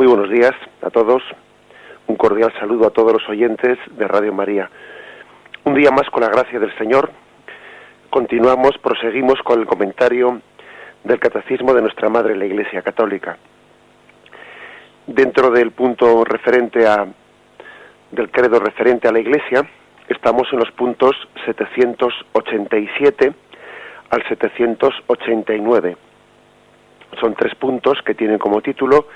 Muy buenos días a todos. Un cordial saludo a todos los oyentes de Radio María. Un día más, con la gracia del Señor, proseguimos con el comentario del Catecismo de nuestra Madre, la Iglesia Católica. Dentro del punto del credo referente a la Iglesia, estamos en los puntos 787 al 789. Son 3 puntos que tienen como título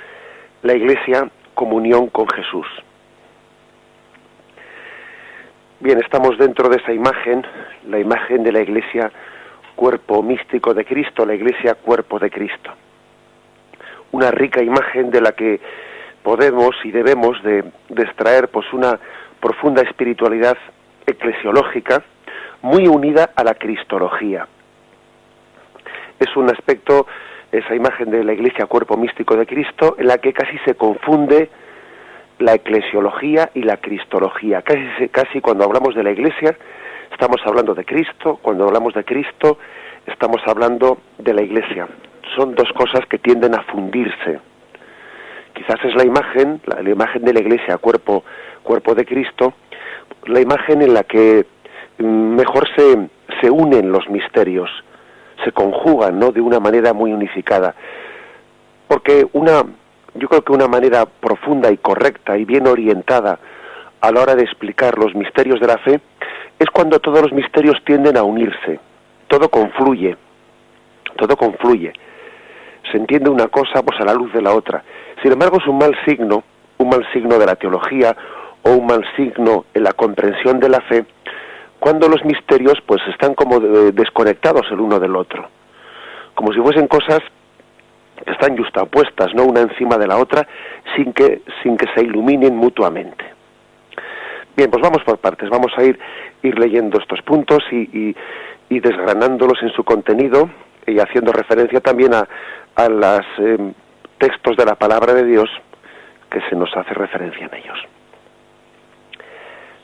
la Iglesia, comunión con Jesús. Bien, estamos dentro de esa imagen, la imagen de la Iglesia, cuerpo místico de Cristo, la Iglesia, cuerpo de Cristo. Una rica imagen de la que podemos y debemos de extraer pues una profunda espiritualidad eclesiológica muy unida a la cristología. Es un aspecto, esa imagen de la Iglesia, cuerpo místico de Cristo, en la que casi se confunde la eclesiología y la cristología. Casi cuando hablamos de la Iglesia estamos hablando de Cristo, cuando hablamos de Cristo estamos hablando de la Iglesia. Son dos cosas que tienden a fundirse. Quizás es la imagen de la Iglesia, cuerpo de Cristo, la imagen en la que mejor se unen los misterios, se conjugan, ¿no?, de una manera muy unificada. Porque yo creo que una manera profunda y correcta y bien orientada a la hora de explicar los misterios de la fe es cuando todos los misterios tienden a unirse, todo confluye. Se entiende una cosa pues a la luz de la otra. Sin embargo, es un mal signo de la teología o un mal signo en la comprensión de la fe cuando los misterios pues están como desconectados el uno del otro, como si fuesen cosas que están justapuestas, no una encima de la otra, sin que se iluminen mutuamente. Bien, pues vamos por partes, vamos a ir leyendo estos puntos y desgranándolos en su contenido y haciendo referencia también a los textos de la palabra de Dios que se nos hace referencia en ellos.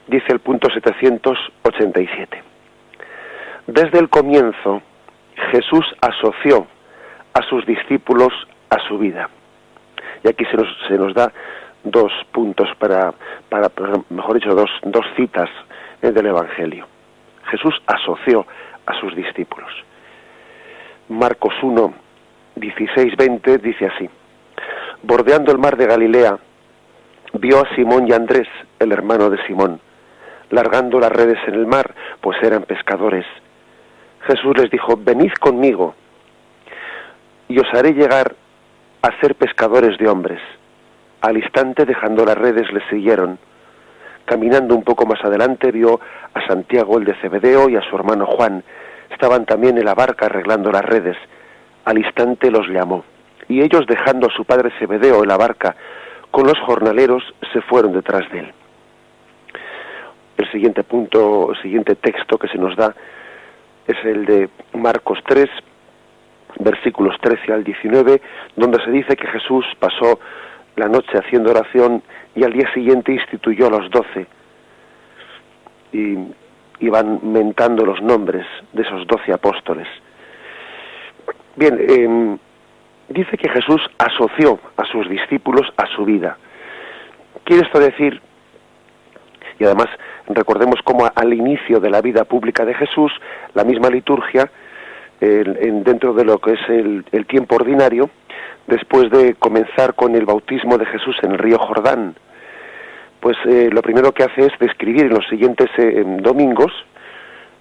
Dice el punto 787. Desde el comienzo, Jesús asoció a sus discípulos a su vida. Y aquí se nos da 2 puntos mejor dicho, dos citas del Evangelio. Jesús asoció a sus discípulos. Marcos 1, 16-20 dice así: bordeando el mar de Galilea, vio a Simón y a Andrés, el hermano de Simón, largando las redes en el mar, pues eran pescadores. Jesús les dijo: venid conmigo, y os haré llegar a ser pescadores de hombres. Al instante, dejando las redes, les siguieron. Caminando un poco más adelante, vio a Santiago, el de Zebedeo, y a su hermano Juan. Estaban también en la barca arreglando las redes. Al instante los llamó, y ellos, dejando a su padre Zebedeo en la barca con los jornaleros, se fueron detrás de él. El siguiente texto que se nos da es el de Marcos 3, versículos 13 al 19, donde se dice que Jesús pasó la noche haciendo oración y al día siguiente instituyó a los 12 y van mentando los nombres de esos 12 apóstoles. Bien, dice que Jesús asoció a sus discípulos a su vida. Quiere esto decir, y además recordemos cómo al inicio de la vida pública de Jesús, la misma liturgia, dentro de lo que es el tiempo ordinario, después de comenzar con el bautismo de Jesús en el río Jordán, pues lo primero que hace es describir en los siguientes domingos,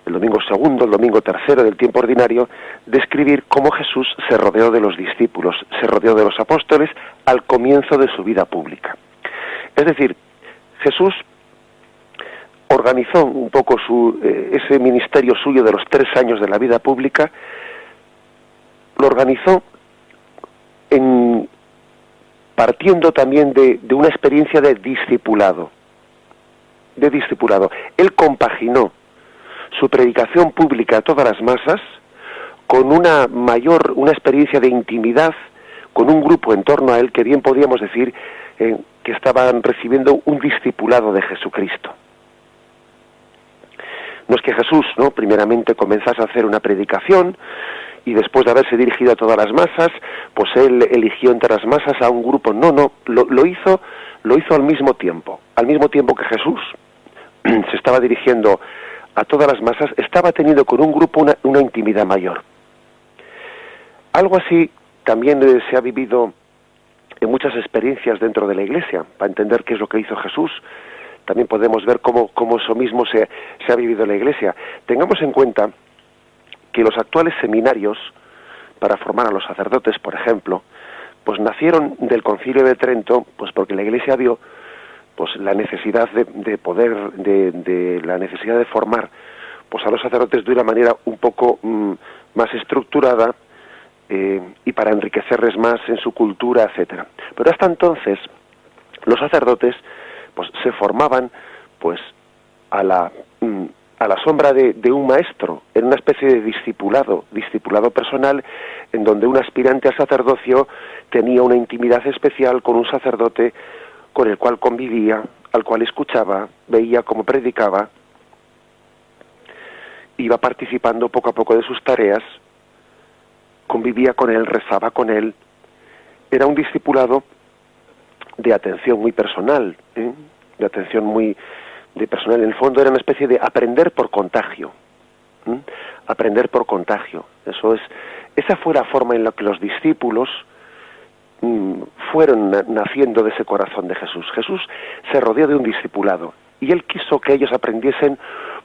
el domingo segundo, el domingo tercero del tiempo ordinario, describir cómo Jesús se rodeó de los discípulos, se rodeó de los apóstoles al comienzo de su vida pública. Es decir, Jesús organizó un poco ese ministerio suyo de los 3 años de la vida pública, lo organizó partiendo también de una experiencia de discipulado. Él compaginó su predicación pública a todas las masas con una experiencia de intimidad con un grupo en torno a él que bien podríamos decir que estaban recibiendo un discipulado de Jesucristo. No es que Jesús, primeramente comenzase a hacer una predicación y después de haberse dirigido a todas las masas, pues él eligió entre las masas a un grupo. No, lo hizo al mismo tiempo que Jesús se estaba dirigiendo a todas las masas, estaba teniendo con un grupo una intimidad mayor. Algo así también se ha vivido en muchas experiencias dentro de la Iglesia. Para entender qué es lo que hizo Jesús, también podemos ver cómo eso mismo se ha vivido en la Iglesia. Tengamos en cuenta que los actuales seminarios para formar a los sacerdotes, por ejemplo, pues nacieron del Concilio de Trento, pues porque la Iglesia vio pues la necesidad de la necesidad de formar pues a los sacerdotes de una manera un poco más estructurada, y para enriquecerles más en su cultura, etcétera. Pero hasta entonces los sacerdotes pues se formaban pues a la sombra de un maestro, en una especie de discipulado personal, en donde un aspirante al sacerdocio tenía una intimidad especial con un sacerdote con el cual convivía, al cual escuchaba, veía cómo predicaba, iba participando poco a poco de sus tareas, convivía con él, rezaba con él. Era un discipulado de atención muy personal, de atención muy personal. En el fondo era una especie de aprender por contagio, aprender por contagio. Esa fue la forma en la que los discípulos fueron naciendo de ese corazón de Jesús. Jesús se rodeó de un discipulado y él quiso que ellos aprendiesen,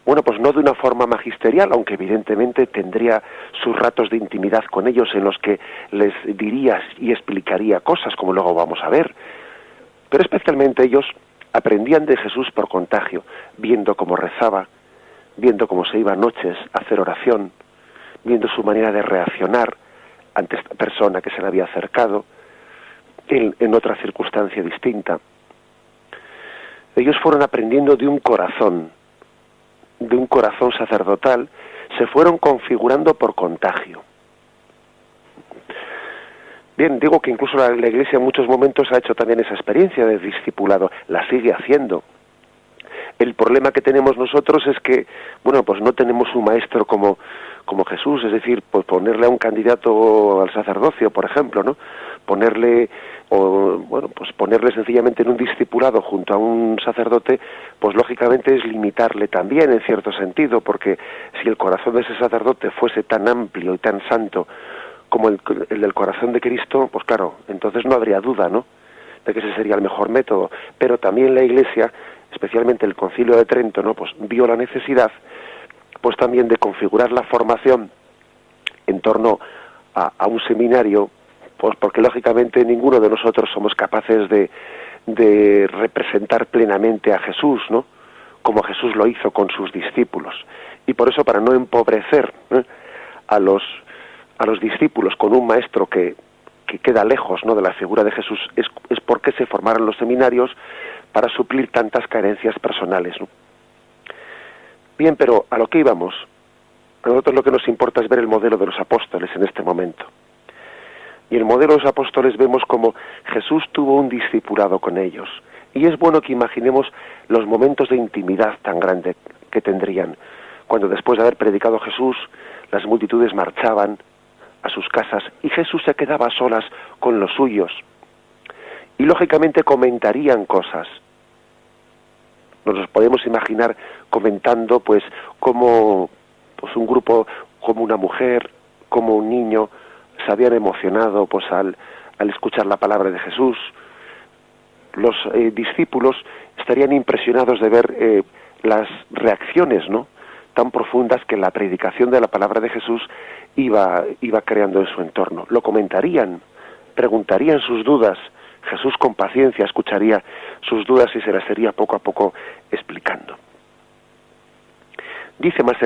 bueno, pues no de una forma magisterial, aunque evidentemente tendría sus ratos de intimidad con ellos en los que les diría y explicaría cosas, como luego vamos a ver. Pero especialmente ellos aprendían de Jesús por contagio, viendo cómo rezaba, viendo cómo se iba a noches a hacer oración, viendo su manera de reaccionar ante esta persona que se le había acercado en otra circunstancia distinta. Ellos fueron aprendiendo de un corazón sacerdotal, se fueron configurando por contagio. Bien, digo que incluso la Iglesia en muchos momentos ha hecho también esa experiencia de discipulado, la sigue haciendo. El problema que tenemos nosotros es que, bueno, pues no tenemos un maestro como Jesús, es decir, pues ponerle a un candidato al sacerdocio, por ejemplo, ¿no? Ponerle sencillamente en un discipulado junto a un sacerdote, pues lógicamente es limitarle también en cierto sentido, porque si el corazón de ese sacerdote fuese tan amplio y tan santo como el del corazón de Cristo, pues claro, entonces no habría duda, ¿no?, de que ese sería el mejor método. Pero también la Iglesia, especialmente el Concilio de Trento, ¿no?, pues vio la necesidad pues también de configurar la formación en torno a un seminario, pues porque lógicamente ninguno de nosotros somos capaces de representar plenamente a Jesús, ¿no?, como Jesús lo hizo con sus discípulos. Y por eso, para no empobrecer a los discípulos con un maestro que queda lejos, ¿no?, de la figura de Jesús, es porque se formaron los seminarios para suplir tantas carencias personales, ¿no? Bien, pero a lo que íbamos, a nosotros lo que nos importa es ver el modelo de los apóstoles en este momento. Y el modelo de los apóstoles vemos como Jesús tuvo un discipulado con ellos. Y es bueno que imaginemos los momentos de intimidad tan grande que tendrían, cuando después de haber predicado Jesús, las multitudes marchaban a sus casas y Jesús se quedaba a solas con los suyos. Y lógicamente comentarían cosas. Nos los podemos imaginar comentando pues cómo pues un grupo, como una mujer, como un niño, se habían emocionado pues al escuchar la palabra de Jesús. Los discípulos estarían impresionados de ver las reacciones, ¿no?, tan profundas que la predicación de la palabra de Jesús iba creando en su entorno. Lo comentarían, preguntarían sus dudas. Jesús con paciencia escucharía sus dudas y se las iría poco a poco explicando. Dice más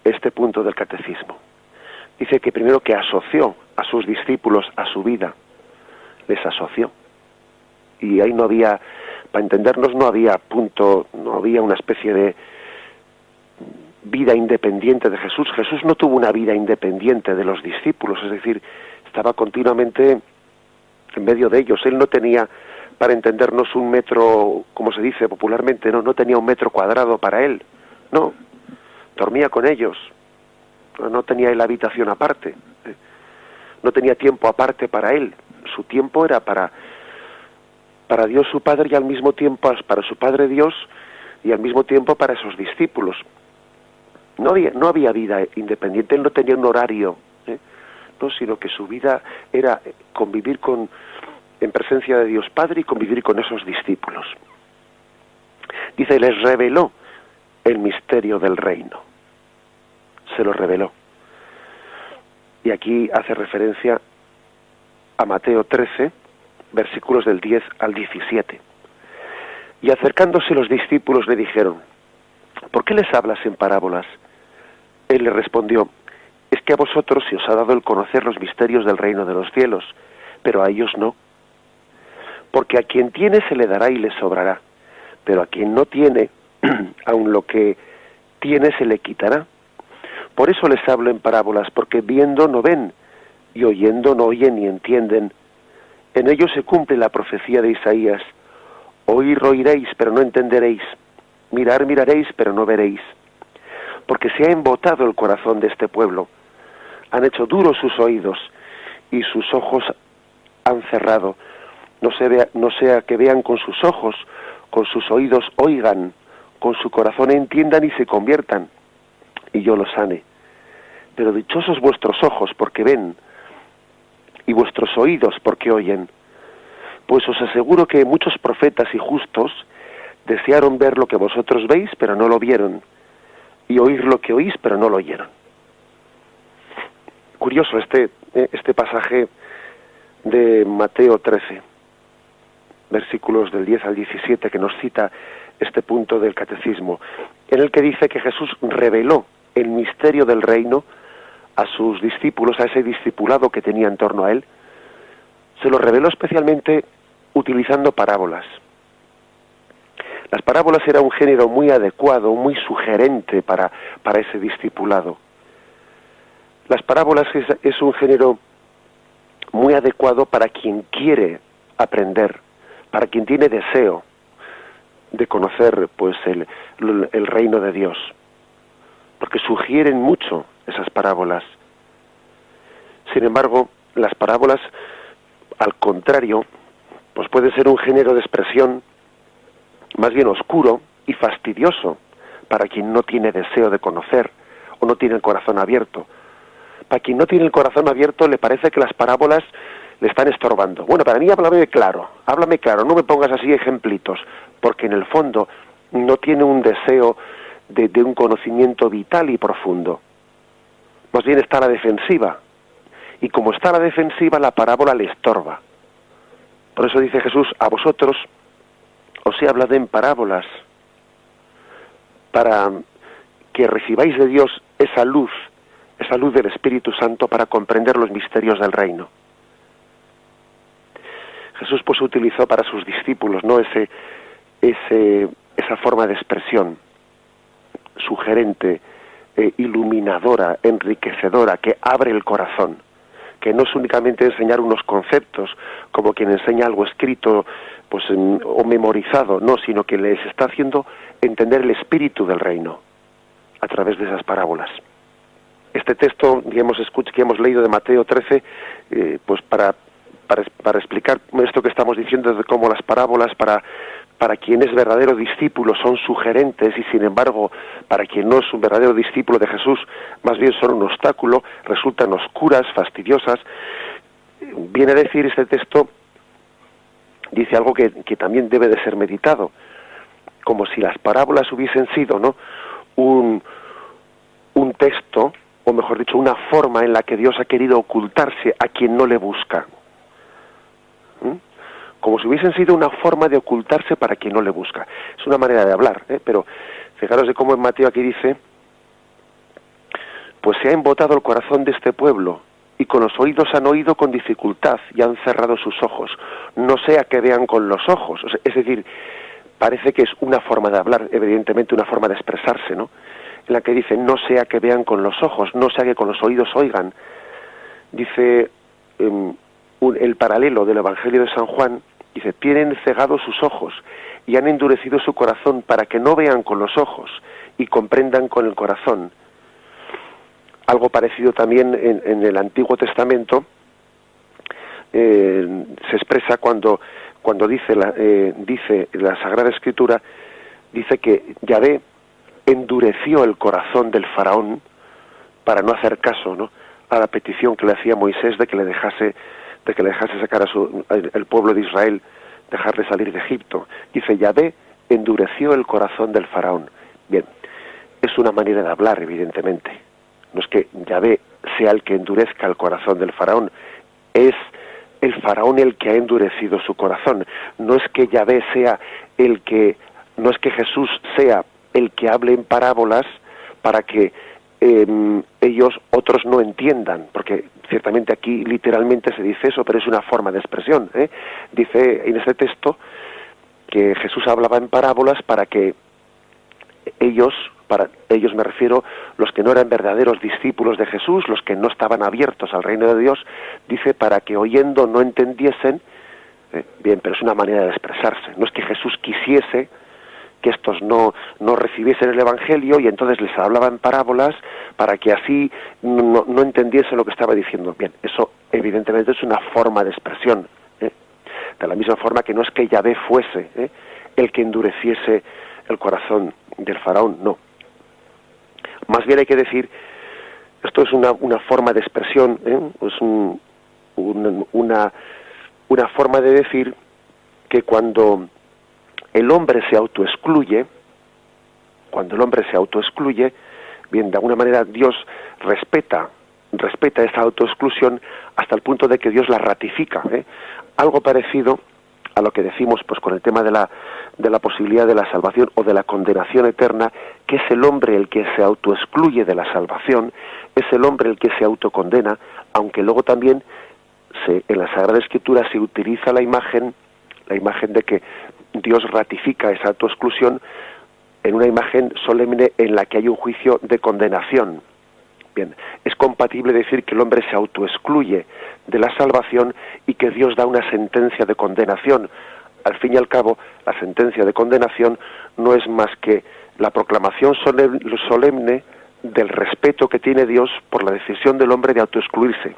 este punto del catecismo. Dice que primero que asoció a sus discípulos a su vida, les asoció. Y ahí no había, para entendernos, no había una especie de vida independiente de Jesús. Jesús no tuvo una vida independiente de los discípulos, es decir, estaba continuamente en medio de ellos. Él no tenía, para entendernos, un metro, como se dice popularmente, no tenía un metro cuadrado para él, no, dormía con ellos, no tenía él habitación aparte, no tenía tiempo aparte para él. Su tiempo era para Dios su Padre y al mismo tiempo para su Padre Dios y al mismo tiempo para esos discípulos. No había vida independiente, él no tenía un horario, no, sino que su vida era convivir en presencia de Dios Padre y convivir con esos discípulos. Dice, les reveló el misterio del reino. Se lo reveló. Y aquí hace referencia a Mateo 13, versículos del 10 al 17. Y acercándose los discípulos le dijeron, ¿por qué les hablas en parábolas? Él le respondió, es que a vosotros se os ha dado el conocer los misterios del reino de los cielos, pero a ellos no. Porque a quien tiene se le dará y le sobrará, pero a quien no tiene, aun lo que tiene se le quitará. Por eso les hablo en parábolas, porque viendo no ven, y oyendo no oyen ni entienden. En ellos se cumple la profecía de Isaías, oír oiréis, pero no entenderéis, mirar miraréis, pero no veréis. Porque se ha embotado el corazón de este pueblo, han hecho duros sus oídos, y sus ojos han cerrado, no sea que vean con sus ojos, con sus oídos oigan, con su corazón entiendan y se conviertan, y yo los sane. Pero dichosos vuestros ojos porque ven, y vuestros oídos porque oyen. Pues os aseguro que muchos profetas y justos desearon ver lo que vosotros veis, pero no lo vieron, y oír lo que oís, pero no lo oyeron. Curioso este pasaje de Mateo 13, versículos del 10 al 17, que nos cita este punto del catecismo, en el que dice que Jesús reveló el misterio del reino a sus discípulos, a ese discipulado que tenía en torno a él. Se lo reveló especialmente utilizando parábolas. Las parábolas eran un género muy adecuado, muy sugerente para ese discipulado. Las parábolas es un género muy adecuado para quien quiere aprender, para quien tiene deseo de conocer pues el reino de Dios, porque sugieren mucho esas parábolas. Sin embargo, las parábolas, al contrario, pues pueden ser un género de expresión más bien oscuro y fastidioso para quien no tiene deseo de conocer o no tiene el corazón abierto. Para quien no tiene el corazón abierto le parece que las parábolas le están estorbando. Bueno, para mí háblame claro, no me pongas así ejemplitos, porque en el fondo no tiene un deseo de un conocimiento vital y profundo. Más bien está a la defensiva. Y como está a la defensiva, la parábola le estorba. Por eso dice Jesús, a vosotros os he hablado en parábolas, para que recibáis de Dios esa luz del Espíritu Santo para comprender los misterios del reino. Jesús pues utilizó para sus discípulos, ¿no?, esa forma de expresión sugerente, iluminadora, enriquecedora, que abre el corazón, que no es únicamente enseñar unos conceptos como quien enseña algo escrito pues o memorizado, no, sino que les está haciendo entender el espíritu del reino a través de esas parábolas. Este texto que hemos leído de Mateo 13, pues para explicar esto que estamos diciendo de cómo las parábolas para quien es verdadero discípulo son sugerentes y sin embargo para quien no es un verdadero discípulo de Jesús más bien son un obstáculo, resultan oscuras, fastidiosas. Viene a decir este texto, dice algo que también debe de ser meditado, como si las parábolas hubiesen sido, ¿no?, un texto, o mejor dicho, una forma en la que Dios ha querido ocultarse a quien no le busca. Como si hubiesen sido una forma de ocultarse para quien no le busca. Es una manera de hablar, pero fijaros de cómo en Mateo aquí dice, pues se ha embotado el corazón de este pueblo, y con los oídos han oído con dificultad, y han cerrado sus ojos, no sea que vean con los ojos. O sea, es decir, parece que es una forma de hablar, evidentemente una forma de expresarse, ¿no?, en la que dice, no sea que vean con los ojos, no sea que con los oídos oigan. Dice el paralelo del Evangelio de San Juan, dice, tienen cegados sus ojos y han endurecido su corazón para que no vean con los ojos y comprendan con el corazón. Algo parecido también en el Antiguo Testamento, se expresa cuando dice la Sagrada Escritura, dice que Yahvé endureció el corazón del faraón para no hacer caso, ¿no?, a la petición que le hacía Moisés de que le dejase sacar el pueblo de Israel, dejarle salir de Egipto. Dice, Yahvé endureció el corazón del faraón. Bien, es una manera de hablar, evidentemente. No es que Yahvé sea el que endurezca el corazón del faraón, es el faraón el que ha endurecido su corazón. No es que Yahvé sea no es que Jesús sea el que hable en parábolas para que otros no entiendan, porque ciertamente aquí literalmente se dice eso, pero es una forma de expresión, ¿eh? Dice en este texto que Jesús hablaba en parábolas para que ellos me refiero, los que no eran verdaderos discípulos de Jesús, los que no estaban abiertos al reino de Dios, dice para que oyendo no entendiesen. Bien, pero es una manera de expresarse. No es que Jesús quisiese que estos no recibiesen el Evangelio y entonces les hablaba en parábolas para que así no entendiesen lo que estaba diciendo. Bien, eso evidentemente es una forma de expresión. De la misma forma que no es que Yahvé fuese el que endureciese el corazón del faraón, no. Más bien hay que decir, esto es una forma de expresión, es una forma de decir que cuando el hombre se autoexcluye, bien, de alguna manera Dios respeta esa autoexclusión hasta el punto de que Dios la ratifica. Algo parecido a lo que decimos pues con el tema de la posibilidad de la salvación o de la condenación eterna, que es el hombre el que se autoexcluye de la salvación, es el hombre el que se autocondena, aunque luego también en la Sagrada Escritura se utiliza la imagen de que Dios ratifica esa autoexclusión en una imagen solemne en la que hay un juicio de condenación. Bien, es compatible decir que el hombre se autoexcluye de la salvación y que Dios da una sentencia de condenación. Al fin y al cabo, la sentencia de condenación no es más que la proclamación solemne del respeto que tiene Dios por la decisión del hombre de autoexcluirse.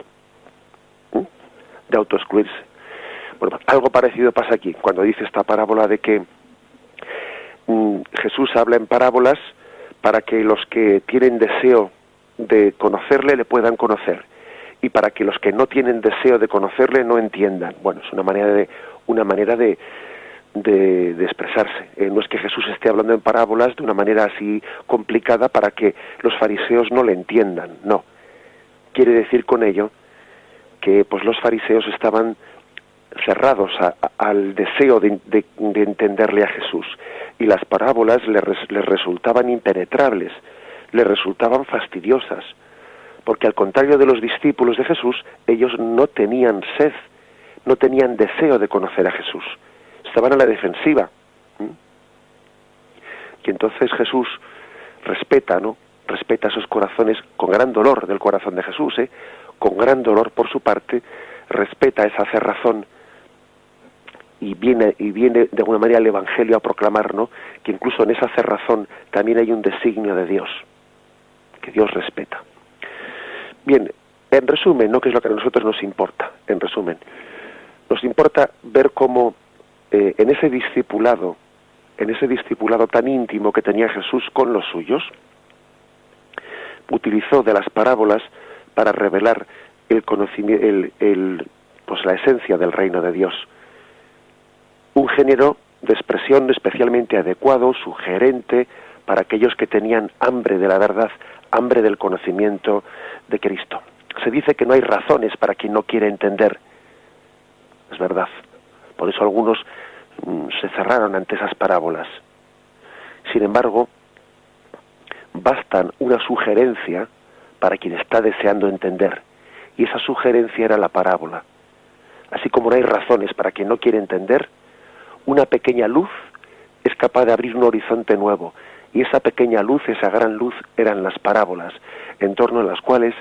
Bueno, algo parecido pasa aquí, cuando dice esta parábola de que Jesús habla en parábolas para que los que tienen deseo de conocerle le puedan conocer y para que los que no tienen deseo de conocerle no entiendan. Bueno, es una manera de expresarse. No es que Jesús esté hablando en parábolas de una manera así complicada para que los fariseos no le entiendan. No. Quiere decir con ello que pues los fariseos estaban cerrados al deseo de entenderle a Jesús, y las parábolas les resultaban impenetrables, les resultaban fastidiosas, porque al contrario de los discípulos de Jesús, ellos no tenían sed, no tenían deseo de conocer a Jesús, estaban a la defensiva. Y entonces Jesús respeta esos corazones, con gran dolor del corazón de Jesús, con gran dolor por su parte, respeta esa cerrazón y viene de alguna manera el Evangelio a proclamar, que incluso en esa cerrazón también hay un designio de Dios, que Dios respeta. Bien, en resumen, que es lo que a nosotros nos importa, nos importa ver cómo en ese discipulado tan íntimo que tenía Jesús con los suyos, utilizó de las parábolas para revelar el conocimiento, pues la esencia del reino de Dios. Un género de expresión especialmente adecuado, sugerente, para aquellos que tenían hambre de la verdad, hambre del conocimiento de Cristo. Se dice que no hay razones para quien no quiere entender. Es verdad. Por eso algunos se cerraron ante esas parábolas. Sin embargo, bastan una sugerencia para quien está deseando entender. Y esa sugerencia era la parábola. Así como no hay razones para quien no quiere entender, una pequeña luz es capaz de abrir un horizonte nuevo. Y esa pequeña luz, esa gran luz, eran las parábolas, en torno a las cuales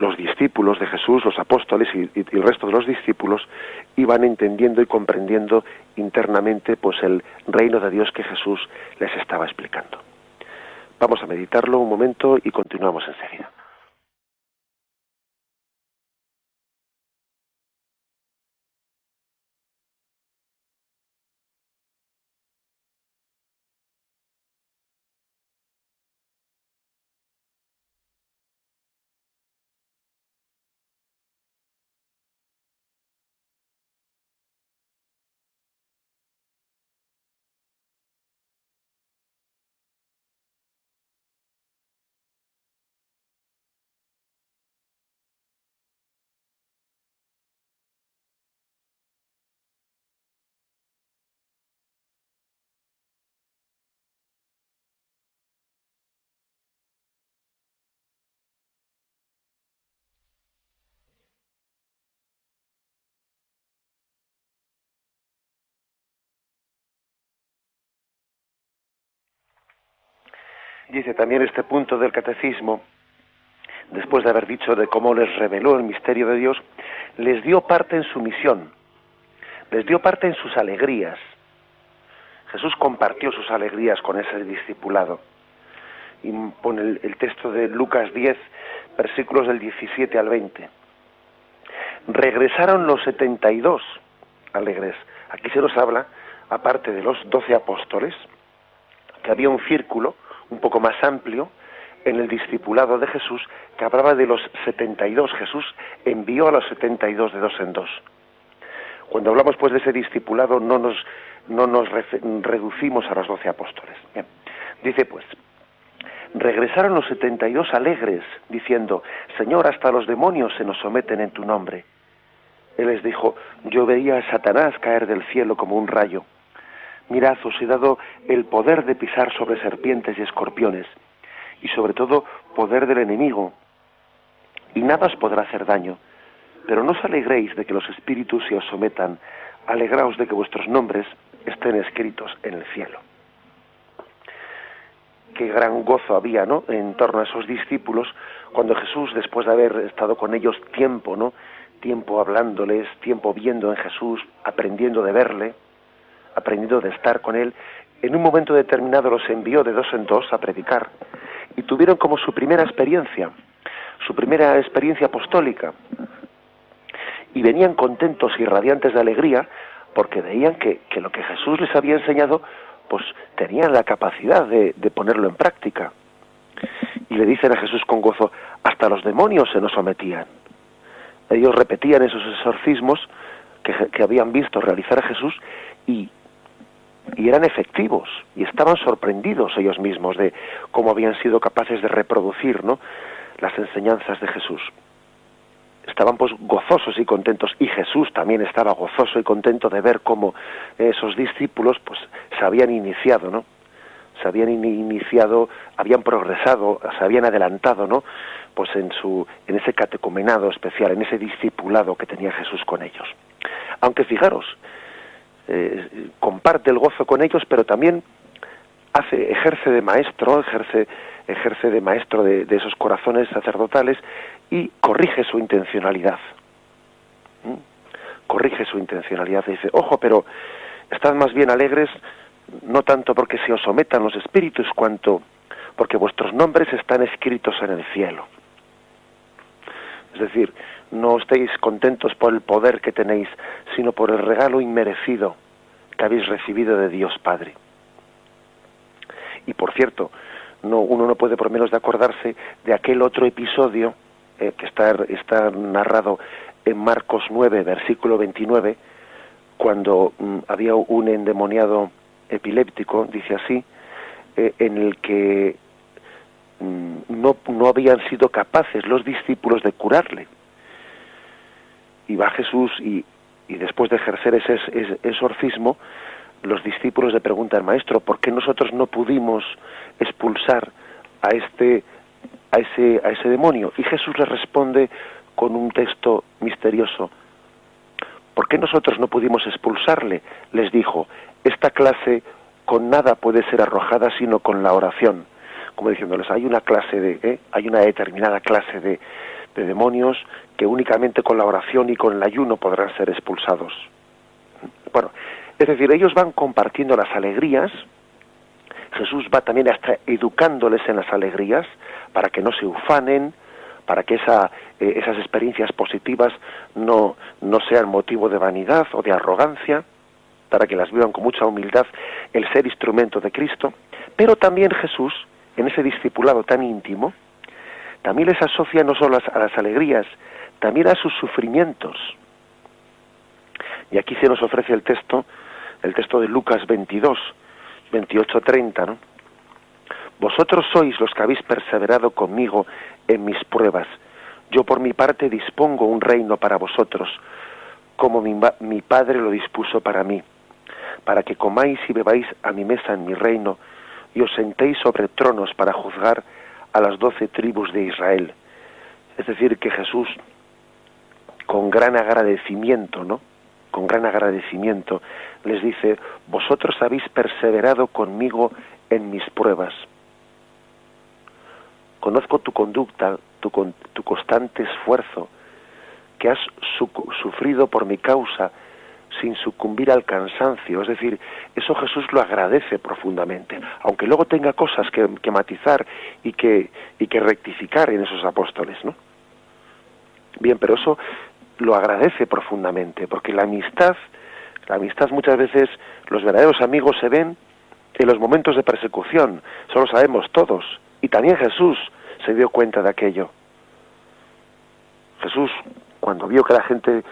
los discípulos de Jesús, los apóstoles y el resto de los discípulos iban entendiendo y comprendiendo internamente pues el reino de Dios que Jesús les estaba explicando. Vamos a meditarlo un momento y continuamos enseguida. Dice también este punto del catecismo, después de haber dicho de cómo les reveló el misterio de Dios, les dio parte en su misión, les dio parte en sus alegrías. Jesús compartió sus alegrías con ese discipulado. Y pone el texto de Lucas 10, versículos del 17 al 20. Regresaron los 72 alegres. Aquí se nos habla, aparte de los 12 apóstoles, que había un círculo un poco más amplio en el discipulado de Jesús, que hablaba de los 72. Jesús envió a los 72 de dos en dos. Cuando hablamos pues de ese discipulado no nos reducimos a los 12 apóstoles. Bien. Dice pues, regresaron los 72 alegres, diciendo, Señor, hasta los demonios se nos someten en tu nombre. Él les dijo, yo veía a Satanás caer del cielo como un rayo. Mirad, os he dado el poder de pisar sobre serpientes y escorpiones, y sobre todo poder del enemigo, y nada os podrá hacer daño. Pero no os alegréis de que los espíritus se os sometan, alegraos de que vuestros nombres estén escritos en el cielo. Qué gran gozo había, ¿no?, en torno a esos discípulos, cuando Jesús, después de haber estado con ellos tiempo, ¿no?, tiempo hablándoles, tiempo viendo en Jesús, aprendiendo de verle, aprendiendo de estar con él, en un momento determinado los envió de dos en dos a predicar, y tuvieron como su primera experiencia apostólica, y venían contentos y radiantes de alegría, porque veían que lo que Jesús les había enseñado, pues tenían la capacidad de ponerlo en práctica. Y le dicen a Jesús con gozo, hasta los demonios se nos sometían. Ellos repetían esos exorcismos que habían visto realizar a Jesús y eran efectivos, y estaban sorprendidos ellos mismos de cómo habían sido capaces de reproducir, ¿no?, las enseñanzas de Jesús. Estaban pues gozosos y contentos, y Jesús también estaba gozoso y contento de ver cómo esos discípulos pues se habían iniciado, ¿no? Se habían iniciado, habían progresado, se habían adelantado, ¿no?, pues en ese catecumenado especial, en ese discipulado que tenía Jesús con ellos. Aunque fijaros, comparte el gozo con ellos, pero también ejerce de maestro de esos corazones sacerdotales y corrige su intencionalidad. Corrige su intencionalidad y dice, ojo, pero estad más bien alegres, no tanto porque se os sometan los espíritus, cuanto porque vuestros nombres están escritos en el cielo. Es decir, no estéis contentos por el poder que tenéis, sino por el regalo inmerecido que habéis recibido de Dios Padre. Y por cierto, uno no puede por menos de acordarse de aquel otro episodio que está narrado en Marcos 9, versículo 29, cuando había un endemoniado epiléptico, dice así, en el que no habían sido capaces los discípulos de curarle. Y va Jesús y después de ejercer ese exorcismo, los discípulos le preguntan, Maestro, ¿por qué nosotros no pudimos expulsar a ese demonio? Y Jesús les responde con un texto misterioso. ¿Por qué nosotros no pudimos expulsarle? Les dijo, esta clase con nada puede ser arrojada sino con la oración. Como diciéndoles, hay una determinada clase de demonios que únicamente con la oración y con el ayuno podrán ser expulsados. Bueno, es decir, ellos van compartiendo las alegrías, Jesús va también hasta educándoles en las alegrías para que no se ufanen, para que esas experiencias positivas no sean motivo de vanidad o de arrogancia, para que las vivan con mucha humildad el ser instrumento de Cristo. Pero también Jesús, en ese discipulado tan íntimo, también les asocia no solo a las alegrías, también a sus sufrimientos. Y aquí se nos ofrece el texto de Lucas 22, 28-30, ¿no? Vosotros sois los que habéis perseverado conmigo en mis pruebas. Yo por mi parte dispongo un reino para vosotros, como mi Padre lo dispuso para mí, para que comáis y bebáis a mi mesa en mi reino, y os sentéis sobre tronos para juzgar a las 12 tribus de Israel. Es decir, que Jesús, con gran agradecimiento, ¿no?, con gran agradecimiento, les dice, vosotros habéis perseverado conmigo en mis pruebas. conozco tu conducta, tu constante esfuerzo, que has sufrido por mi causa sin sucumbir al cansancio. Es decir, eso Jesús lo agradece profundamente, aunque luego tenga cosas que matizar y que rectificar en esos apóstoles, ¿no? Bien, pero eso lo agradece profundamente, porque la amistad muchas veces, los verdaderos amigos se ven en los momentos de persecución, eso lo sabemos todos, y también Jesús se dio cuenta de aquello. Jesús, cuando vio que la gente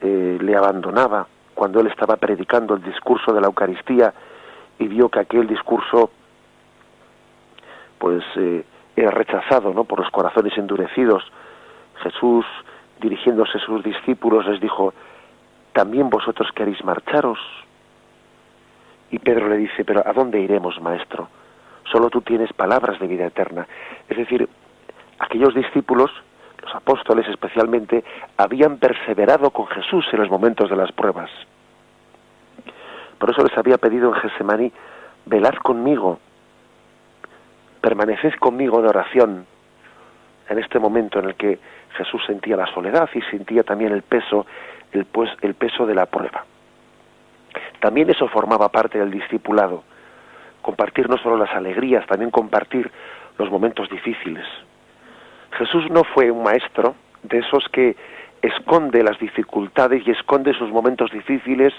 le abandonaba, cuando él estaba predicando el discurso de la Eucaristía y vio que aquel discurso pues era rechazado, ¿no?, por los corazones endurecidos, Jesús, dirigiéndose a sus discípulos, les dijo: ¿también vosotros queréis marcharos? Y Pedro le dice: pero ¿a dónde iremos, maestro? Solo tú tienes palabras de vida eterna. Es decir, aquellos discípulos, los apóstoles especialmente, habían perseverado con Jesús en los momentos de las pruebas. Por eso les había pedido en Getsemaní: velad conmigo, permaneced conmigo en oración, en este momento en el que Jesús sentía la soledad y sentía también el peso de la prueba. También eso formaba parte del discipulado, compartir no solo las alegrías, también compartir los momentos difíciles. Jesús no fue un maestro de esos que esconde las dificultades y esconde sus momentos difíciles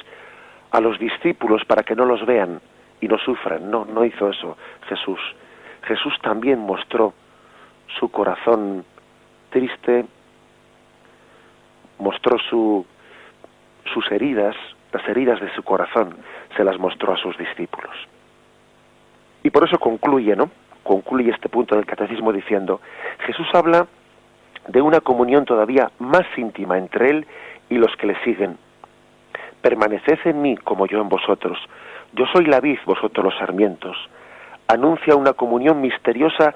a los discípulos para que no los vean y no sufran. No hizo eso Jesús. Jesús también mostró su corazón triste, mostró sus heridas, las heridas de su corazón, se las mostró a sus discípulos. Y por eso concluye este punto del catecismo diciendo: Jesús habla de una comunión todavía más íntima entre él y los que le siguen. Permaneced en mí como yo en vosotros. Yo soy la vid, vosotros los sarmientos. Anuncia una comunión misteriosa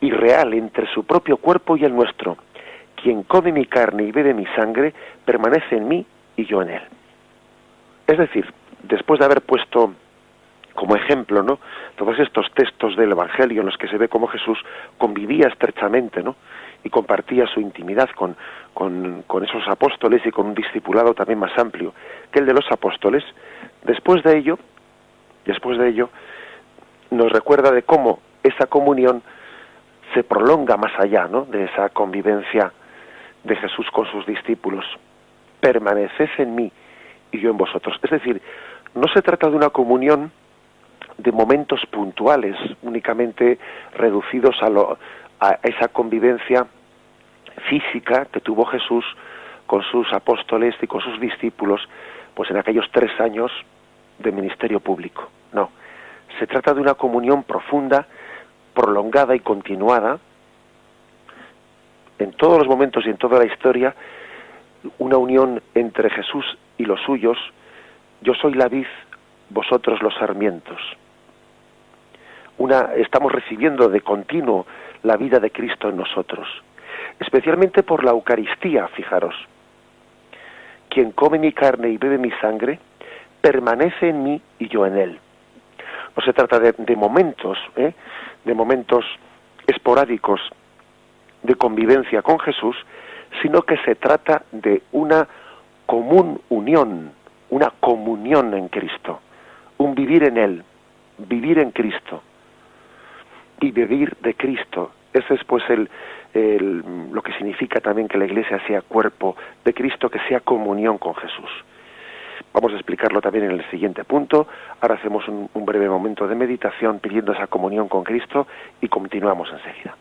y real entre su propio cuerpo y el nuestro. Quien come mi carne y bebe mi sangre, permanece en mí y yo en él. Es decir, después de haber puesto como ejemplo, ¿no?, todos estos textos del Evangelio en los que se ve cómo Jesús convivía estrechamente, ¿no?, y compartía su intimidad con esos apóstoles y con un discipulado también más amplio que el de los apóstoles, después de ello nos recuerda de cómo esa comunión se prolonga más allá, ¿no?, de esa convivencia de Jesús con sus discípulos. Permaneced en mí y yo en vosotros. Es decir, no se trata de una comunión de momentos puntuales, únicamente reducidos a esa convivencia física que tuvo Jesús con sus apóstoles y con sus discípulos, pues en aquellos 3 años de ministerio público. No, se trata de una comunión profunda, prolongada y continuada, en todos los momentos y en toda la historia, una unión entre Jesús y los suyos. Yo soy la vid, vosotros los sarmientos. Estamos recibiendo de continuo la vida de Cristo en nosotros, especialmente por la Eucaristía, fijaros. Quien come mi carne y bebe mi sangre, permanece en mí y yo en él. No se trata de momentos esporádicos de convivencia con Jesús, sino que se trata de una común unión, una comunión en Cristo, un vivir en él, vivir en Cristo y vivir de Cristo. Ese es pues lo que significa también que la Iglesia sea cuerpo de Cristo, que sea comunión con Jesús. Vamos a explicarlo también en el siguiente punto. Ahora hacemos un breve momento de meditación pidiendo esa comunión con Cristo y continuamos enseguida.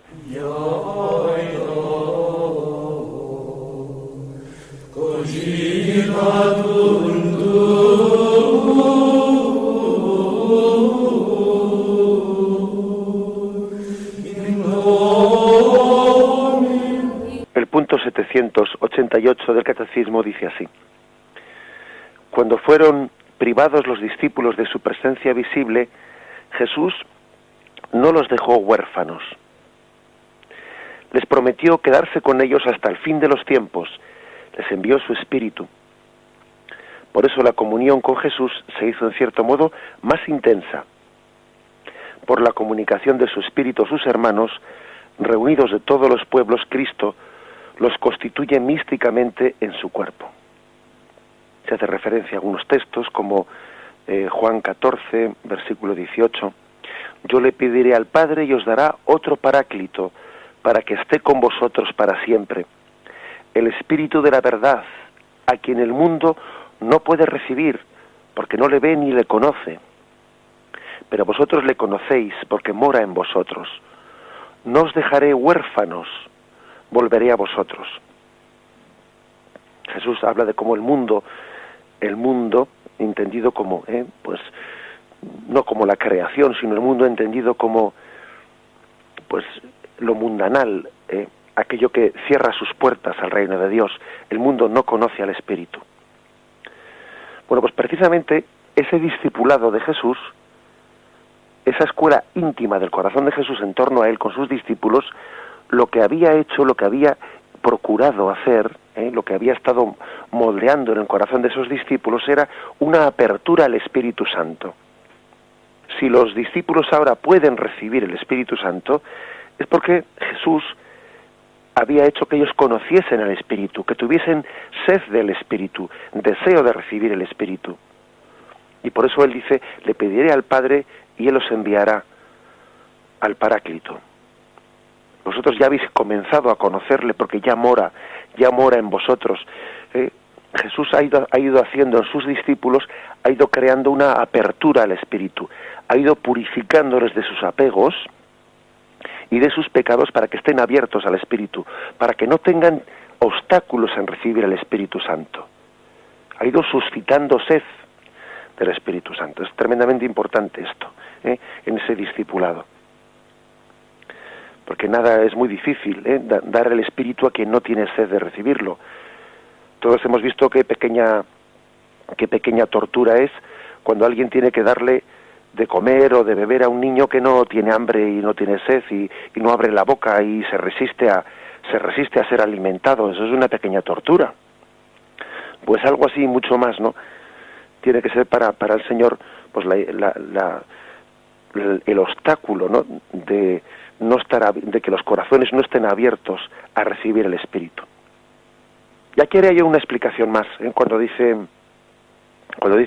El punto 788 del Catecismo dice así: cuando fueron privados los discípulos de su presencia visible, Jesús no los dejó huérfanos. Les prometió quedarse con ellos hasta el fin de los tiempos. Les envió su Espíritu. Por eso la comunión con Jesús se hizo en cierto modo más intensa. Por la comunicación de su Espíritu a sus hermanos, reunidos de todos los pueblos, Cristo los constituye místicamente en su cuerpo. Se hace referencia a algunos textos como Juan 14, versículo 18. Yo le pediré al Padre y os dará otro Paráclito para que esté con vosotros para siempre. El Espíritu de la verdad, a quien el mundo no puede recibir, porque no le ve ni le conoce. Pero vosotros le conocéis, porque mora en vosotros. No os dejaré huérfanos, volveré a vosotros. Jesús habla de cómo el mundo entendido como, pues, no como la creación, sino el mundo entendido como, pues, lo mundanal, aquello que cierra sus puertas al reino de Dios. El mundo no conoce al Espíritu. Bueno, pues precisamente ese discipulado de Jesús, esa escuela íntima del corazón de Jesús en torno a él con sus discípulos, lo que había hecho, lo que había procurado hacer, lo que había estado moldeando en el corazón de esos discípulos era una apertura al Espíritu Santo. Si los discípulos ahora pueden recibir el Espíritu Santo, es porque Jesús había hecho que ellos conociesen al Espíritu, que tuviesen sed del Espíritu, deseo de recibir el Espíritu. Y por eso él dice, le pediré al Padre y él os enviará al Paráclito. Vosotros ya habéis comenzado a conocerle porque ya mora en vosotros. Jesús ha ido haciendo en sus discípulos, ha ido creando una apertura al Espíritu, ha ido purificándoles de sus apegos y de sus pecados para que estén abiertos al Espíritu, para que no tengan obstáculos en recibir el Espíritu Santo. Ha ido suscitando sed del Espíritu Santo. Es tremendamente importante esto, en ese discipulado. Porque nada es muy difícil, dar el Espíritu a quien no tiene sed de recibirlo. Todos hemos visto qué pequeña tortura es cuando alguien tiene que darle de comer o de beber a un niño que no tiene hambre y no tiene sed y no abre la boca y se resiste a ser alimentado. Eso es una pequeña tortura. Pues algo así, mucho más, ¿no? Tiene que ser para el Señor, pues el obstáculo, ¿no? de que los corazones no estén abiertos a recibir el Espíritu. Y aquí hay una explicación más, cuando dice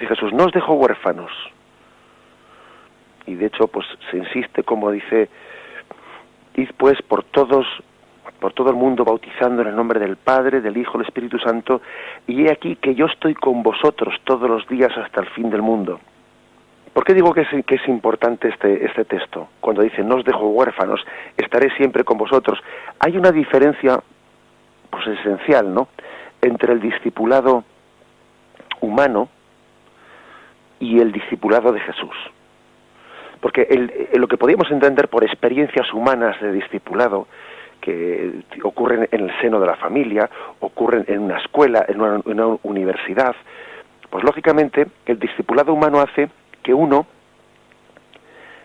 Jesús, no os dejo huérfanos. Y de hecho, pues se insiste, como dice, id pues por todo el mundo bautizando en el nombre del Padre, del Hijo, del Espíritu Santo, y he aquí que yo estoy con vosotros todos los días hasta el fin del mundo. ¿Por qué digo que es importante este texto? Cuando dice, no os dejo huérfanos, estaré siempre con vosotros. Hay una diferencia, pues esencial, ¿no?, entre el discipulado humano y el discipulado de Jesús. Porque lo que podríamos entender por experiencias humanas de discipulado, que ocurren en el seno de la familia, ocurren en una escuela, en una universidad, pues lógicamente el discipulado humano hace que uno,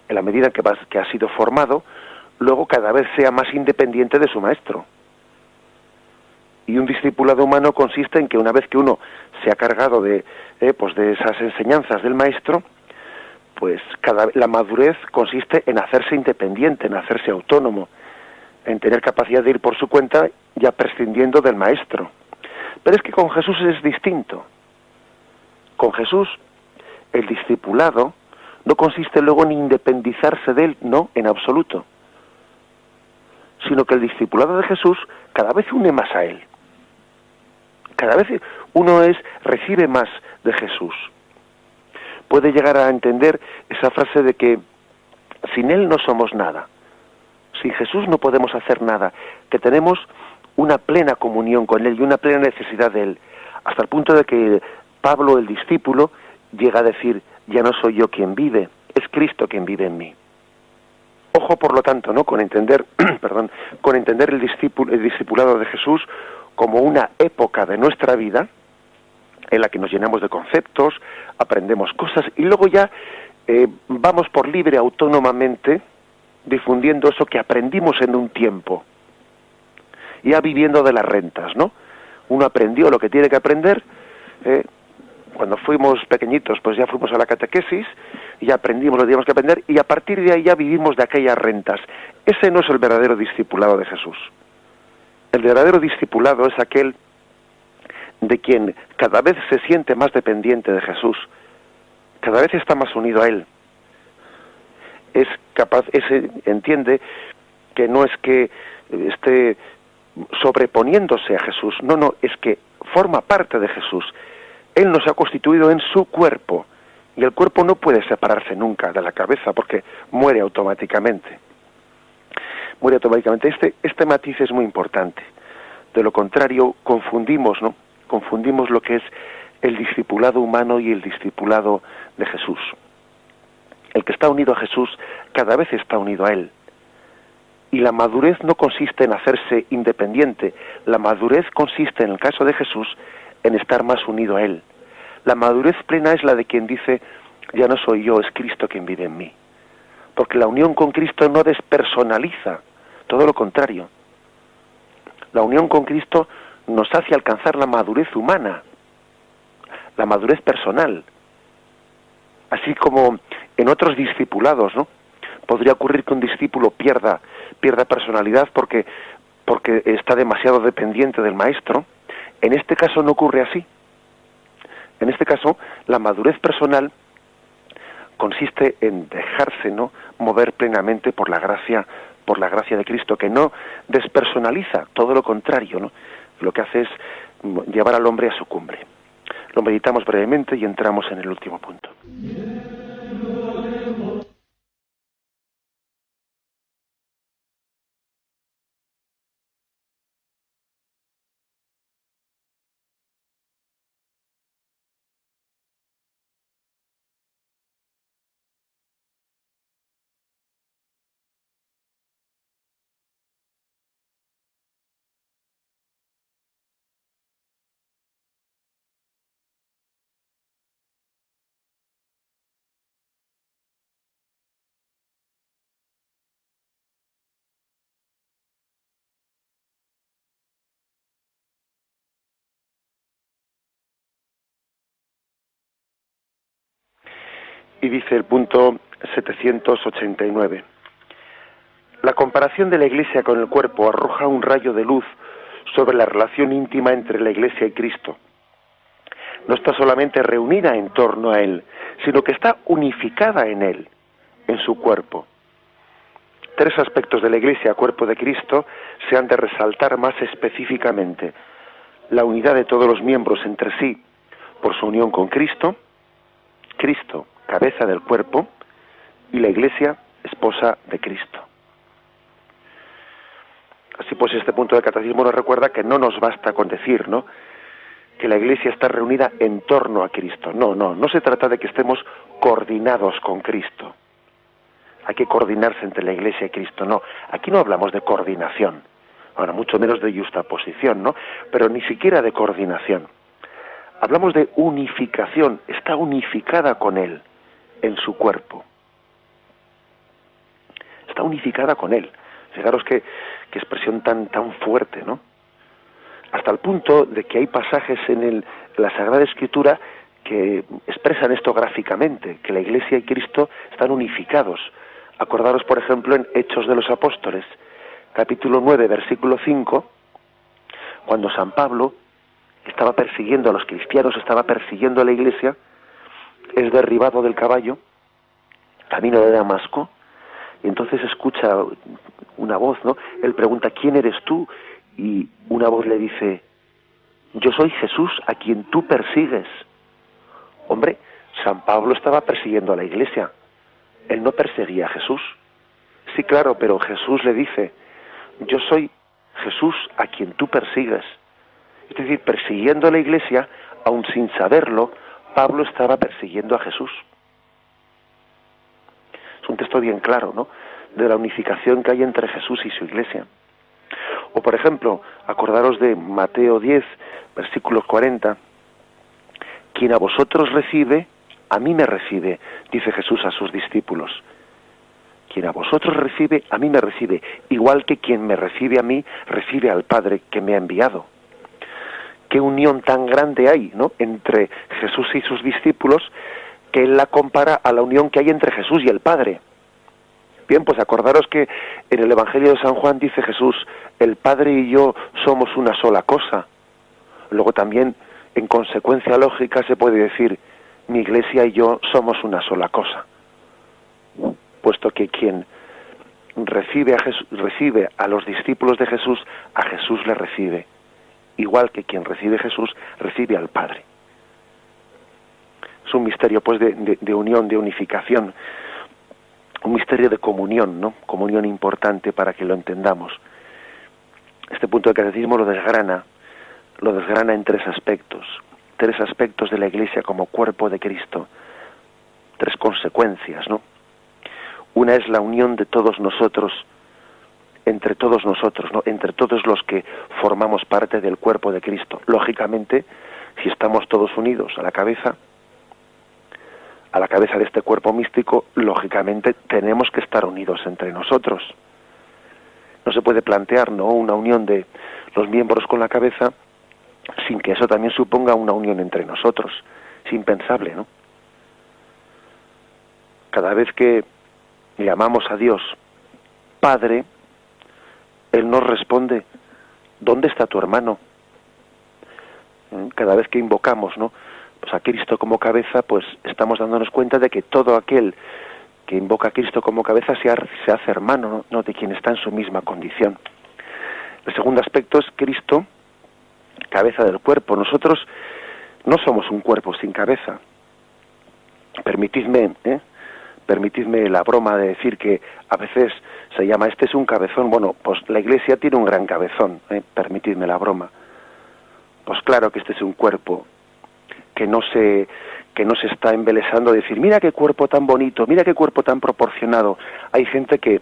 en la medida que ha sido formado, luego cada vez sea más independiente de su maestro. Y un discipulado humano consiste en que una vez que uno se ha cargado de esas enseñanzas del maestro, pues la madurez consiste en hacerse independiente, en hacerse autónomo, en tener capacidad de ir por su cuenta, ya prescindiendo del maestro. Pero es que con Jesús es distinto. Con Jesús, el discipulado no consiste luego en independizarse de él, no, en absoluto, sino que el discipulado de Jesús cada vez une más a él. Cada vez uno recibe más de Jesús. Puede llegar a entender esa frase de que sin él no somos nada. Sin Jesús no podemos hacer nada, que tenemos una plena comunión con él y una plena necesidad de él, hasta el punto de que Pablo, el discípulo, llega a decir, ya no soy yo quien vive, es Cristo quien vive en mí. Ojo, por lo tanto, ¿no?, con entender, el discipulado de Jesús como una época de nuestra vida en la que nos llenamos de conceptos, aprendemos cosas y luego ya vamos por libre, autónomamente, difundiendo eso que aprendimos en un tiempo, ya viviendo de las rentas, ¿no? Uno aprendió lo que tiene que aprender, cuando fuimos pequeñitos, pues ya fuimos a la catequesis, ya aprendimos lo que teníamos que aprender, y a partir de ahí ya vivimos de aquellas rentas. Ese no es el verdadero discipulado de Jesús. El verdadero discipulado es aquel de quien cada vez se siente más dependiente de Jesús, cada vez está más unido a Él. Es capaz, entiende que no es que esté sobreponiéndose a Jesús, no, es que forma parte de Jesús. Él nos ha constituido en su cuerpo, y el cuerpo no puede separarse nunca de la cabeza porque muere automáticamente. Este matiz es muy importante. De lo contrario, confundimos lo que es el discipulado humano y el discipulado de Jesús. El que está unido a Jesús cada vez está unido a Él. Y la madurez no consiste en hacerse independiente. La madurez consiste, en el caso de Jesús, en estar más unido a Él. La madurez plena es la de quien dice, ya no soy yo, es Cristo quien vive en mí. Porque la unión con Cristo no despersonaliza, todo lo contrario. La unión con Cristo nos hace alcanzar la madurez humana, la madurez personal. Así como en otros discipulados, ¿no? Podría ocurrir que un discípulo pierda personalidad porque está demasiado dependiente del maestro. En este caso no ocurre así. En este caso, la madurez personal consiste en dejarse, ¿no?, mover plenamente por la gracia de Cristo, que no despersonaliza, todo lo contrario, ¿no? Lo que hace es llevar al hombre a su cumbre. Lo meditamos brevemente y entramos en el último punto. Y dice el punto 789. La comparación de la Iglesia con el cuerpo arroja un rayo de luz sobre la relación íntima entre la Iglesia y Cristo. No está solamente reunida en torno a Él, sino que está unificada en Él, en su cuerpo. Tres aspectos de la Iglesia, cuerpo de Cristo, se han de resaltar más específicamente. La unidad de todos los miembros entre sí por su unión con Cristo, Cristo, cabeza del cuerpo, y la Iglesia, esposa de Cristo. Así pues, este punto del catecismo nos recuerda que no nos basta con decir, ¿no?, que la Iglesia está reunida en torno a Cristo. No se trata de que estemos coordinados con Cristo. Hay que coordinarse entre la Iglesia y Cristo, no. Aquí no hablamos de coordinación, ahora mucho menos de yuxtaposición, ¿no?, pero ni siquiera de coordinación. Hablamos de unificación, está unificada con Él, en su cuerpo. Está unificada con Él. Fijaros qué expresión tan fuerte, ¿no? Hasta el punto de que hay pasajes en la Sagrada Escritura que expresan esto gráficamente, que la Iglesia y Cristo están unificados. Acordaros, por ejemplo, en Hechos de los Apóstoles, capítulo 9, versículo 5, cuando San Pablo estaba persiguiendo a los cristianos, estaba persiguiendo a la Iglesia, es derribado del caballo, camino de Damasco, y entonces escucha una voz, ¿no? Él pregunta, ¿quién eres tú? Y una voz le dice, yo soy Jesús a quien tú persigues. Hombre, San Pablo estaba persiguiendo a la Iglesia, él no perseguía a Jesús. Sí, claro, pero Jesús le dice, yo soy Jesús a quien tú persigues. Es decir, persiguiendo a la Iglesia, aun sin saberlo, Pablo estaba persiguiendo a Jesús. Es un texto bien claro, ¿no?, de la unificación que hay entre Jesús y su Iglesia. O, por ejemplo, acordaros de Mateo 10, versículo 40, quien a vosotros recibe, a mí me recibe, dice Jesús a sus discípulos. Quien a vosotros recibe, a mí me recibe, igual que quien me recibe a mí, recibe al Padre que me ha enviado. Qué unión tan grande hay, ¿no?, entre Jesús y sus discípulos, que él la compara a la unión que hay entre Jesús y el Padre. Bien, pues acordaros que en el Evangelio de San Juan dice Jesús, el Padre y yo somos una sola cosa. Luego también, en consecuencia lógica, se puede decir, mi Iglesia y yo somos una sola cosa. Puesto que quien recibe a los discípulos de Jesús, a Jesús le recibe. Igual que quien recibe a Jesús, recibe al Padre. Es un misterio, pues, de unión, de unificación. Un misterio de comunión, ¿no? Comunión importante para que lo entendamos. Este punto del catecismo lo desgrana en tres aspectos de la Iglesia como cuerpo de Cristo, tres consecuencias, ¿no? Una es la unión de todos nosotros, entre todos nosotros, ¿no? Entre todos los que formamos parte del cuerpo de Cristo. Lógicamente, si estamos todos unidos a la cabeza de este cuerpo místico, lógicamente tenemos que estar unidos entre nosotros. No se puede plantear, ¿no?, una unión de los miembros con la cabeza sin que eso también suponga una unión entre nosotros. Es impensable, ¿no? Cada vez que llamamos a Dios Padre, Él nos responde, ¿dónde está tu hermano? Cada vez que invocamos, ¿no?, pues a Cristo como cabeza, pues estamos dándonos cuenta de que todo aquel que invoca a Cristo como cabeza se hace hermano, ¿no?, de quien está en su misma condición. El segundo aspecto es Cristo, cabeza del cuerpo. Nosotros no somos un cuerpo sin cabeza. Permitidme la broma de decir que a veces se llama, este es un cabezón. Bueno, pues la Iglesia tiene un gran cabezón, permitidme la broma. Pues claro que este es un cuerpo que no se está embelesando de decir, mira qué cuerpo tan bonito, mira qué cuerpo tan proporcionado. Hay gente que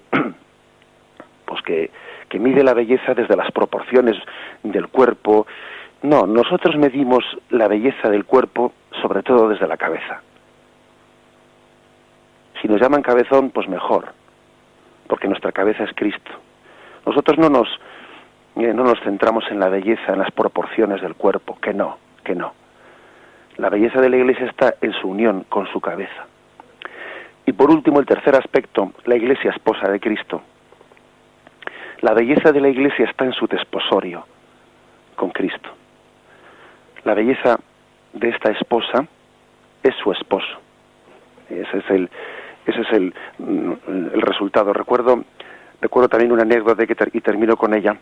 pues que mide la belleza desde las proporciones del cuerpo. No, nosotros medimos la belleza del cuerpo sobre todo desde la cabeza. Si nos llaman cabezón, pues mejor, porque nuestra cabeza es Cristo. Nosotros no nos centramos en la belleza, en las proporciones del cuerpo, que no. La belleza de la Iglesia está en su unión con su cabeza. Y por último, el tercer aspecto, la Iglesia esposa de Cristo. La belleza de la Iglesia está en su desposorio con Cristo. La belleza de esta esposa es su esposo. Ese es el resultado. Recuerdo también una anécdota y termino con ella.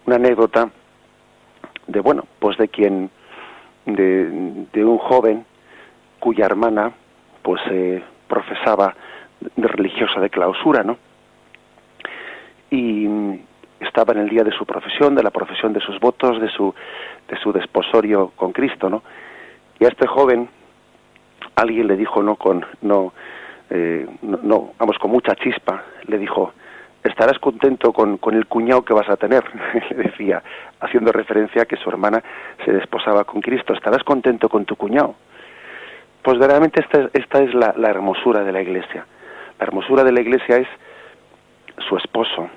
Una anécdota de un joven cuya hermana pues profesaba de religiosa de clausura, ¿no? Y estaba en el día de su profesión, de la profesión de sus votos, de su desposorio con Cristo, ¿no? Y a este joven alguien le dijo, con mucha chispa, le dijo, estarás contento con el cuñado que vas a tener. Le decía, haciendo referencia a que su hermana se desposaba con Cristo, estarás contento con tu cuñado. Pues verdaderamente esta es la hermosura de la Iglesia. La hermosura de la Iglesia es su esposo.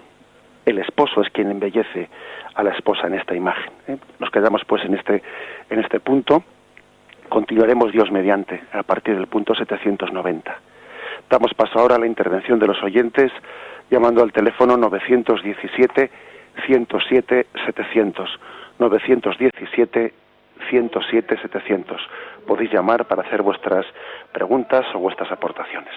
El esposo es quien embellece a la esposa en esta imagen. Nos quedamos pues en este punto. Continuaremos Dios mediante a partir del punto 790. Damos paso ahora a la intervención de los oyentes llamando al teléfono 917 107 700, 917 107 700. Podéis llamar para hacer vuestras preguntas o vuestras aportaciones.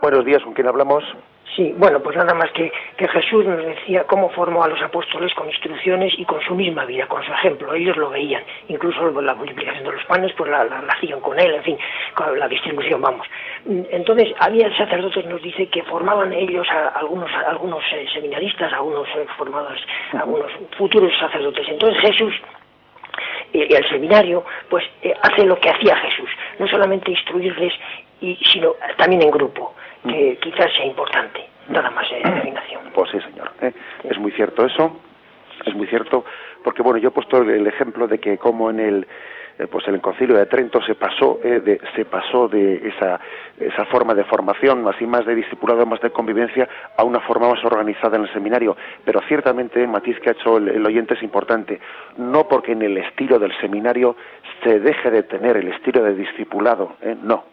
Buenos días, ¿con quién hablamos? Sí, bueno, pues nada más que Jesús nos decía cómo formó a los apóstoles con instrucciones y con su misma vida, con su ejemplo. Ellos lo veían, incluso la multiplicación de los panes, pues la hacían con él, en fin, con la distribución, vamos. Entonces, había sacerdotes, nos dice, que formaban ellos a algunos seminaristas, algunos formados, algunos futuros sacerdotes. Entonces Jesús y el seminario, pues hace lo que hacía Jesús, no solamente instruirles, sino también en grupo, que quizás sea importante, nada más peregrinación. Pues sí, señor. Sí. Es muy cierto eso, es muy cierto, porque bueno, yo he puesto el ejemplo de que como en el Concilio de Trento se pasó de esa forma de formación, así más de discipulado, más de convivencia, a una forma más organizada en el seminario. Pero ciertamente el matiz que ha hecho el oyente es importante, no porque en el estilo del seminario se deje de tener el estilo de discipulado, no.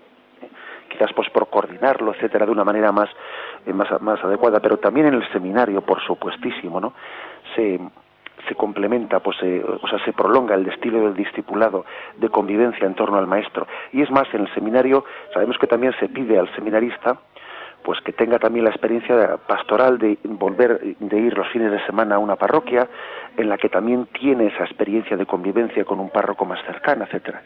Quizás pues por coordinarlo, etcétera, de una manera más adecuada, pero también en el seminario, por supuestísimo, ¿no? Se complementa, se prolonga el estilo del discipulado de convivencia en torno al maestro. Y es más, en el seminario sabemos que también se pide al seminarista pues que tenga también la experiencia pastoral de ir los fines de semana a una parroquia en la que también tiene esa experiencia de convivencia con un párroco más cercano, etcétera.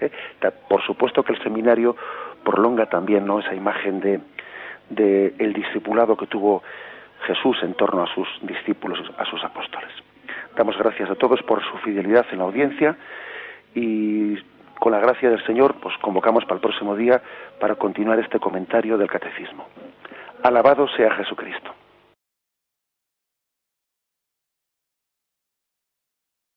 Por supuesto que el seminario prolonga también, ¿no?, esa imagen de el discipulado que tuvo Jesús en torno a sus discípulos, a sus apóstoles. Damos gracias a todos por su fidelidad en la audiencia y con la gracia del Señor pues convocamos para el próximo día para continuar este comentario del Catecismo. Alabado sea Jesucristo.